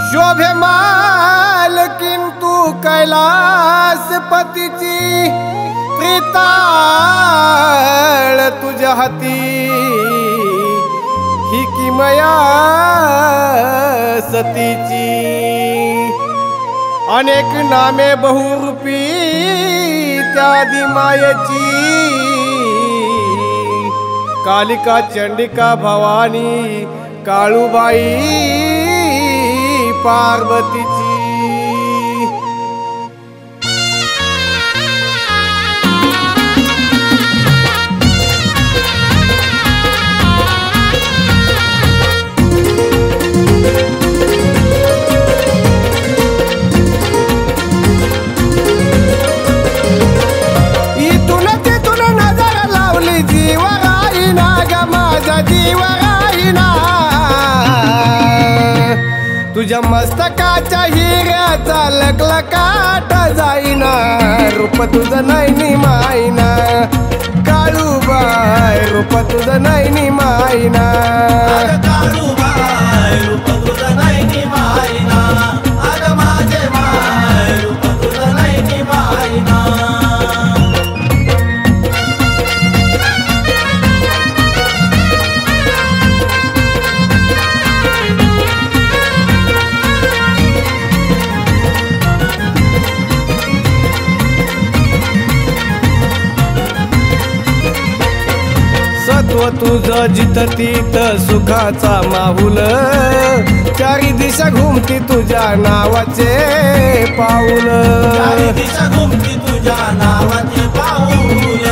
शोभेमाल किंतु कैलासपतीची प्रीताळ तुझ्या हाती ही किमया सतीची अनेक नामे बहुरूपी त्यादी मायेची कालिका चंडिका भवानी काळूबाई पार्वतीची इथून तिथून नजर लावली जीव राहीना ग माझा जीव राहीना तुझ्या मस्तकाच्या हिऱ्याचा लकलकाट जाईना रूप तुझं नैनी मायना काळूबाई रूप तुझं नैनी मायना काळूबाई रूप तुझं नैनी मायना अग माझे माय रूप तुझं नैनी मायना सत्व तुझं जिथं तिथं सुखाचा माहुल चारी दिशा घुमती तुझ्या नावाचे पाऊल चारी दिशा घुमती तुझ्या नावाचे पाऊल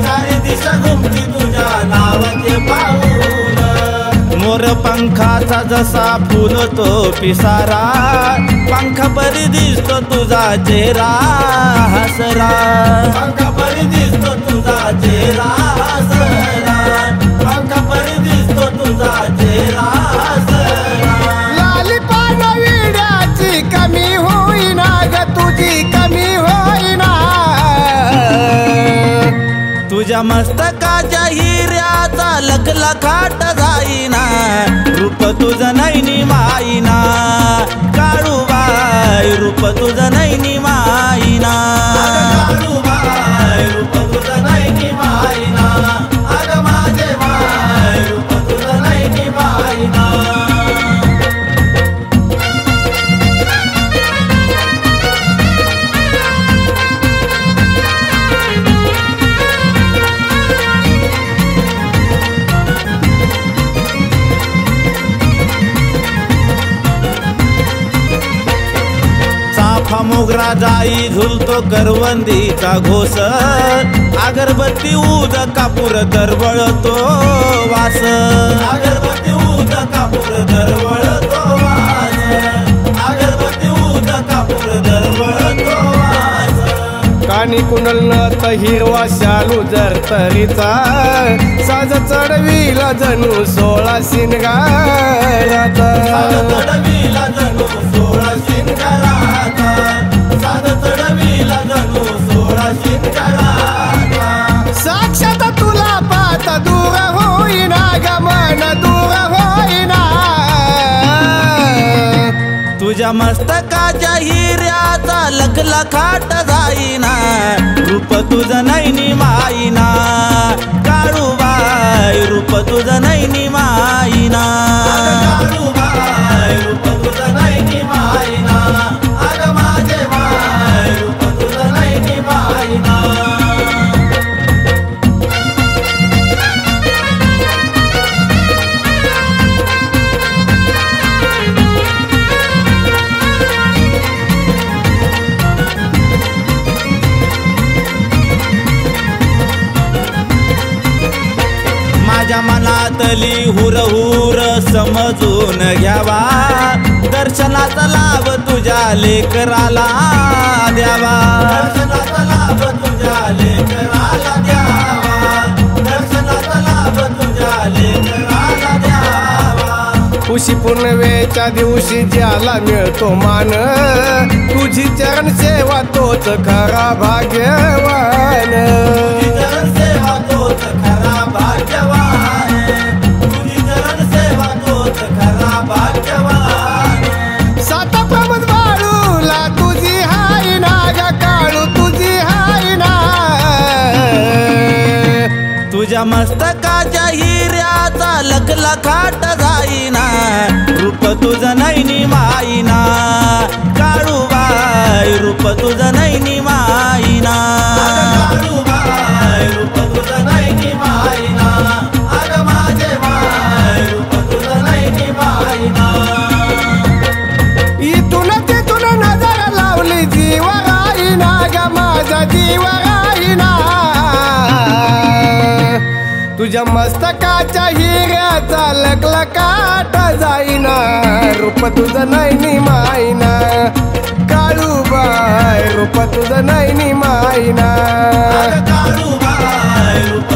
चारी दिशा घुमती तुझ्या नावाचे पाऊल मोर पंखाचा जसा फुलतो पिसारा पंखा परी दिसतो तुझा चेहरा हसरा पंखा परी दिसतो तुझा चेहरा हसरा पंखा परी दिसतो तुझा चेहरा हसरा लाली पान विड्याची कमी होईना ग तुझी कमी होईना तुझ्या मस्तकाच्या हिऱ्याचा लखलखाट जाईना रूप तुझं नैनी मायना काळूबाई रूप तुझं नैनी मायना काळूबाई रूप तुझं नैनी मायना अग माझे माय रूप तुझं नैनी मायना चाफा मोगरा जाई झुलतो करवंदीचा घोष अगरबत्ती उद कापूर दरवळतो वास अगरबत्ती उद कापूर दरवळतो वास अगरबत्ती उद कापूर दरवळतो वास कानी कुंडलनाथ हिरवा शालू जर तरीचा साज चढवीला जणू 16 शिनगाराचा चढवीला जणू 16 शिनगाराचा साज चढवीला जणू 16 शिनगाराचा साक्षात तुला पाहता दूर होईना ग मन दूर होईना तुझ्या मस्तकाच्या हिऱ्याचा लखलखाट जाईना रूप तुझं नैनी मायना काळूबाई रूप तुझं नैनी मायना काळूबाई रूप तुझं नैनी मायना अग माझे माय रूप तुझं नैनी मायना माझ्या मनातली हुरहुर समजून घ्यावा दर्शनाचा लाभ तुझ्या लेकराला द्यावा दर्शनाचा लाभ तुझ्या लेकराला द्यावा दर्शनाचा लाभ तुझ्या लेकराला द्यावा खुशी पुनवेच्या दिवशी ज्याला मिळतो मान तुझी चरण सेवा तोच खरा भाग्यवान तुझी चरण सेवा तोच खरा भाग्यवान तुझी चरण सेवा तोच खरा भाग्यवान तुझ्या मस्तकाच्या हिऱ्याचा लखलखाट जाईना रूप तुझं नैनी माईना काळूबाई रूप तुझं नैनी माईना काळूबाई रूप तुझं नैनी माईना अग माझे माय रूप तुझं नैनी माईना इथून तिथून नजर लावली जीव राहीना ग माझा जीव राहीना तुझ्या मस्तकाच्या हिऱ्याचा लखलखाट जाईना रूप तुझं नैनी माईना काळूबाई रूप तुझं नैनी माईना काळूबाई रूप